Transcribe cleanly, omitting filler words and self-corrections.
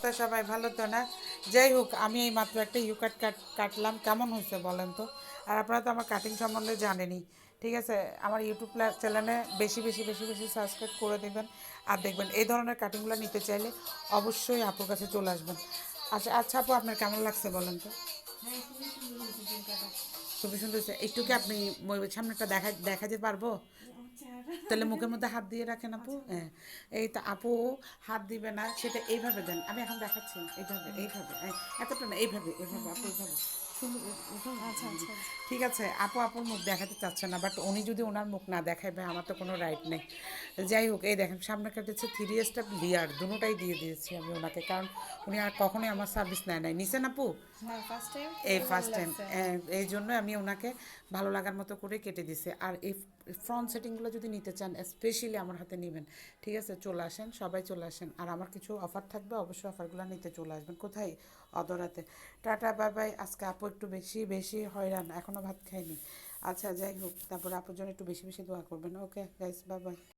তা সবাই ভালো তো না? যাই হোক, আমি এই মাত্র একটা ইউ কাটলাম, কেমন হয়েছে বলেন তো? আর আপনারা তো আমার কাটিং সম্বন্ধে জানেনই। ঠিক আছে, আমার ইউটিউব চ্যানেলে বেশি বেশি বেশি বেশি সাবস্ক্রাইব করে দেবেন। আর দেখবেন এই ধরনের কাটিংগুলো নিতে চাইলে অবশ্যই আপুর কাছে চলে আসবেন। আচ্ছা আচ্ছা আপু, আপনার কেমন লাগছে বলেন তো? খুবই সুন্দর হয়েছে। একটু কি আপনি সামনেটা দেখা যেতে পারবো? তাহলে মুখের মধ্যে হাত দিয়ে রাখেন আপু। হ্যাঁ, এই তো আপু হাত দিবে না, সেটা এইভাবে দেন। আমি এখন দেখাচ্ছি এইভাবে এইভাবে, এতটা না, এইভাবে এইভাবে আপু, এইভাবে সুন্দর আচ্ছা আচ্ছা আচ্ছা। ঠিক আছে। আপু আপুর মুখ দেখাতে চাচ্ছে না, বাট উনি যদি ওনার মুখ না দেখাবে আমার তো কোনো রাইট নেই। যাই হোক, এই দেখেন সামনে কাটেছে 3 স্টেপ লেয়ার, দুটোটাই দিয়ে দিয়েছি আমি ওনাকে, কারণ উনি আর কখনোই আমার সার্ভিস নেয় নাই। নিছেন আপু? না, ফার্স্ট টাইম, এই কিন্তু ভালো ফার্স্ট টাইম। লাগছে। এই জন্য আমি ওনাকে ভালো লাগার মতো করে কেটে দিছি। আর এই ফ্রন্ট সেটিংগুলো যদি নিতে চান স্পেশালি আমার হাতে নেবেন। ঠিক আছে, চলে আসেন, সবাই চলে আসেন। আর আমার কিছু অফার থাকবে, অবশ্যই অফারগুলো নিতে চলে আসবেন। কোথায়? অদরাতে। Tata, bye bye. আজকে আপু একটু বেশি বেশি হয়রান, এখনও ভাত খাইনি। আচ্ছা যাই হোক, তারপরে আপুর জন্য একটু বেশি বেশি দোয়া করবেন। Okay guys, bye bye.